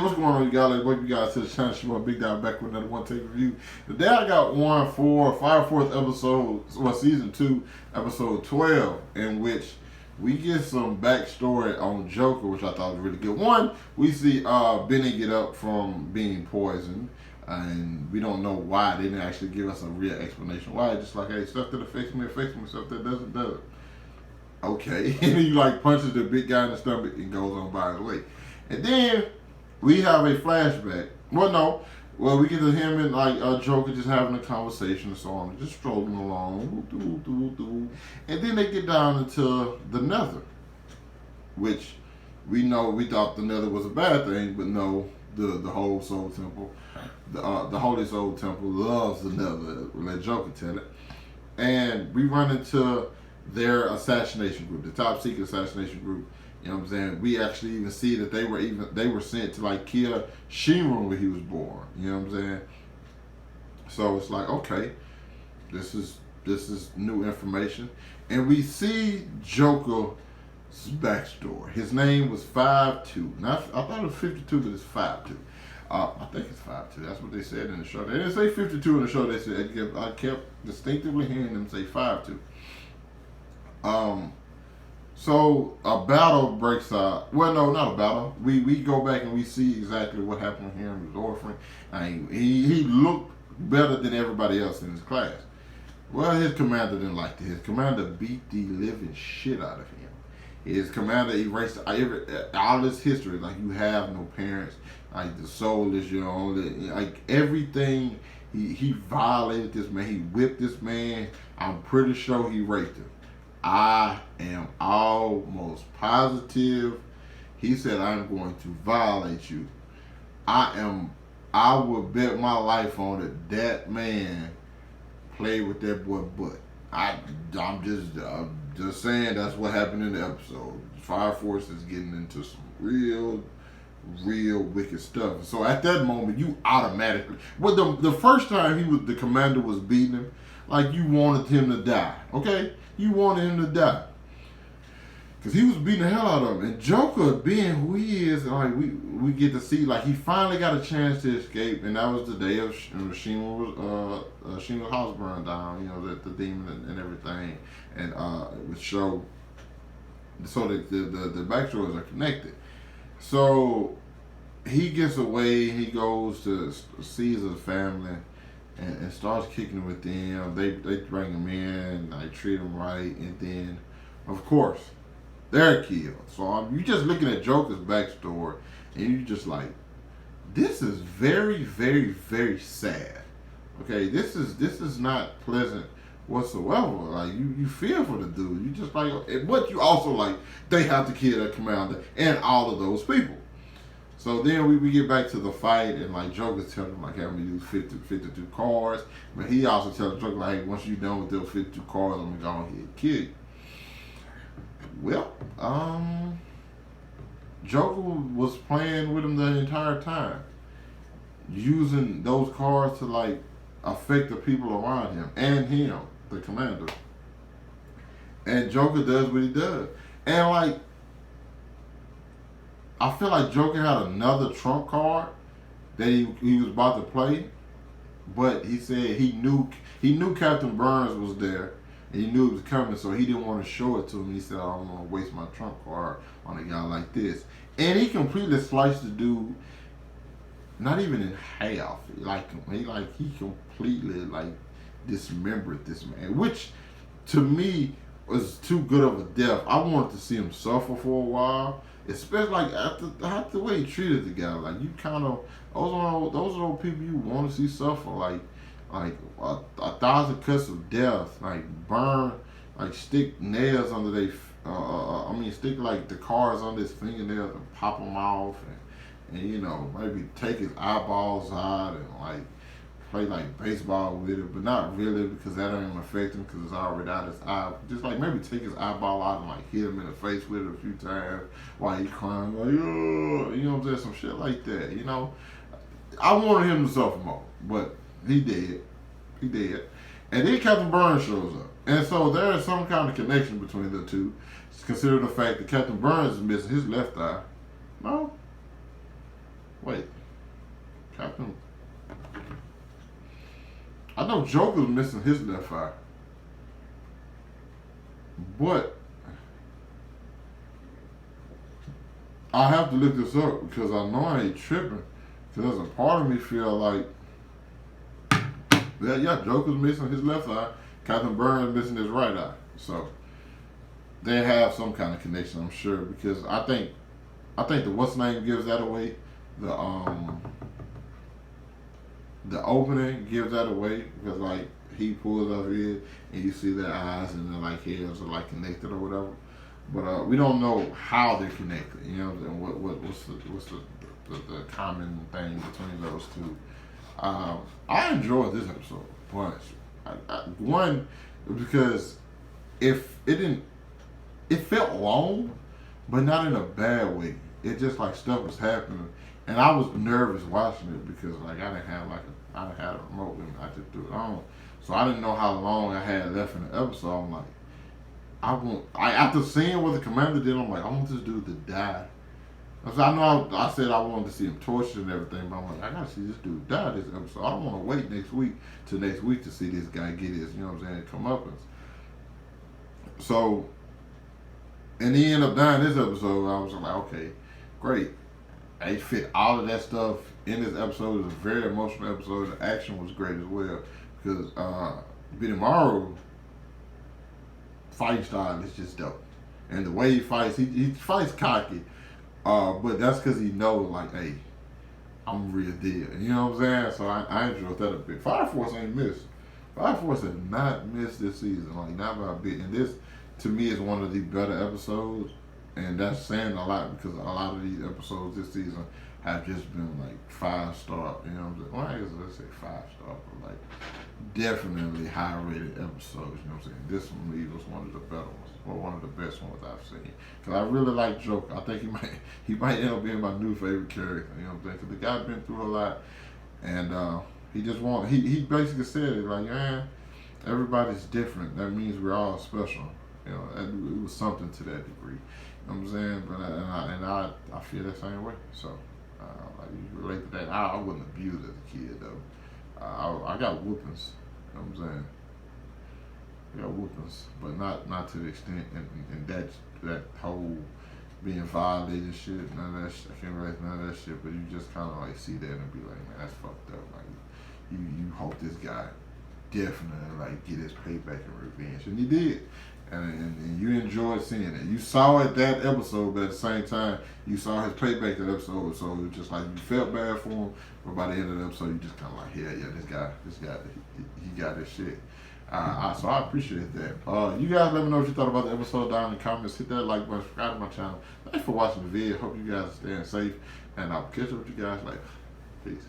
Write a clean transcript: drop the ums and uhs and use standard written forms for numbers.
What's going on, you guys? Welcome you guys to the channel. It's your boy Big Dog back with another one take review. Today I got one for Fire Force episode, well, season 2, episode 12, in which we get some backstory on Joker, which I thought was really good. One, we see Benny get up from being poisoned, and we don't know why. They didn't actually give us a real explanation why. Just like, hey, stuff that affects me, stuff that doesn't. Okay. And he like punches the big guy in the stomach and goes on by his way. And then we have a flashback. Well, no. Well, we get to him and like Joker just having a conversation and so on, just strolling along, and then they get down into the Nether, which we thought the Nether was a bad thing, but no, the whole Soul Temple, the Holy Soul Temple loves the Nether. Let Joker tell it, and we run into their assassination group, the top secret assassination group. You know what I'm saying? We actually even see that they were sent to like kill Shinra when he was born. You know what I'm saying? So it's like, okay, this is new information. And we see Joker's backstory. His name was 5'2". Now, I thought it was 52, but it's 5'2". I think it's 5'2". That's what they said in the show. They didn't say 52 in the show. They said, I kept distinctively hearing them say 5'2". So a battle breaks out. Well, no, not a battle. We go back and we see exactly what happened to him, his orphan. He looked better than everybody else in his class. Well, his commander didn't like it. His commander beat the living shit out of him. His commander erased all his history. Like, you have no parents. Like, the soul is your only. Like, everything. He violated this man. He whipped this man. I'm pretty sure he raped him. I am almost positive. He said, I'm going to violate you. I will bet my life on it. That man played with that boy butt. I'm just saying that's what happened in the episode. Fire Force is getting into some real wicked stuff. So at that moment, you automatically, well, the first time the commander was beating him, like, you wanted him to die, okay? You wanted him to die. Because he was beating the hell out of him. And Joker, being who he is, like, we get to see, like, he finally got a chance to escape, and that was the day of Shinra's house burned down, you know, the demon and everything. And it would show, so that the backstories are connected. So he gets away, he goes to sees his family, and starts kicking with them. They bring him in, they treat him right, and then, of course, they're killed. So you just looking at Joker's backstory, and you just like, this is very, very, very sad. Okay, this is not pleasant whatsoever. Like, you feel for the dude. You just like, but you also like, they have to kill that commander and all of those people. So then we get back to the fight, and like Joker's telling him, like, I'm gonna use 52 cards, but he also tells Joker, like, hey, once you're done with those 52 cards, I'm gonna go ahead and kill you. Well, Joker was playing with him the entire time, using those cards to like affect the people around him and him, the commander. And Joker does what he does, and like, I feel like Joker had another trump card that he was about to play, but he said he knew Captain Burns was there, and he knew it was coming, so he didn't want to show it to him. He said, I don't want to waste my trump card on a guy like this. And he completely sliced the dude, not even in half. He completely like dismembered this man, which to me was too good of a death. I wanted to see him suffer for a while. Especially like after the way he treated the guy, like, you kind of, those are people you want to see suffer, like a 1,000 cuts of death, like burn, like stick nails under stick like the cards on his fingernails and pop them off, and you know, maybe take his eyeballs out and like play like baseball with it, but not really, because that don't even affect him because it's already out of his eye. Just like maybe take his eyeball out and like hit him in the face with it a few times while he crying, like, oh, you know what I'm saying, some shit like that, you know. I wanted him to suffer more, but he did. And then Captain Burns shows up, and so there is some kind of connection between the two. Consider the fact that Captain Burns is missing his left eye. No, Wait, Captain. I know Joker's missing his left eye, but I have to look this up because I know I ain't tripping. Because there's a part of me feel like, yeah, Joker's missing his left eye, Captain Burns missing his right eye. So they have some kind of connection, I'm sure. Because I think the what's name gives that away. The opening gives that away because like he pulls up here and you see their eyes and their like hairs are like connected or whatever. But we don't know how they're connected. You know, and what's the common thing between those two. I enjoyed this episode a bunch. One, because if it didn't, it felt long, but not in a bad way. It just like stuff was happening, and I was nervous watching it because like I didn't have a remote and I just threw it on, so I didn't know how long I had left in the episode. I'm like, after seeing what the commander did, I'm like, I want this dude to die. I know I said I wanted to see him tortured and everything, but I'm like, I gotta see this dude die this episode. I don't want to wait next week to see this guy get his, you know what I'm saying, comeuppance. So, and he ended up dying this episode. I was like, okay, great. They fit all of that stuff in this episode. It was a very emotional episode. The action was great as well because Benimaru fighting style is just dope, and the way he fights, he fights cocky. But that's because he knows, like, hey, I'm real deal. You know what I'm saying? So I enjoyed that a bit. Fire Force ain't missed. Fire Force has not missed this season, like, not by a bit. And this, to me, is one of the better episodes. And that's saying a lot because a lot of these episodes this season have just been, like, 5-star. You know what I'm saying? Well, I guess let's say 5-star, but, like, definitely high-rated episodes. You know what I'm saying? This one was one of the better ones. Or one of the best ones I've seen. Because I really like Joker. I think he might end up being my new favorite character. You know what I'm saying? Because the guy's been through a lot. And he basically said it like, man, everybody's different. That means we're all special. You know, and it was something to that degree. You know what I'm saying? But I feel the same way. So, like, you relate to that. I wasn't abused as a kid, though. I got whoopings. You know what I'm saying? I got whoopings, but not to the extent and that whole being violated and shit. None of that shit. I can't relate to none of that shit. But you just kind of like see that and be like, man, that's fucked up. Like you hope this guy definitely like get his payback and revenge, and he did. And you enjoyed seeing it. You saw it that episode, but at the same time, you saw his payback that episode. So it was just like you felt bad for him, but by the end of the episode, you just kind of like, yeah, this guy, he got this shit. So I appreciate that. You guys let me know what you thought about the episode down in the comments. Hit that like button, subscribe to my channel. Thanks for watching the video. Hope you guys are staying safe, and I'll catch up with you guys later. Peace.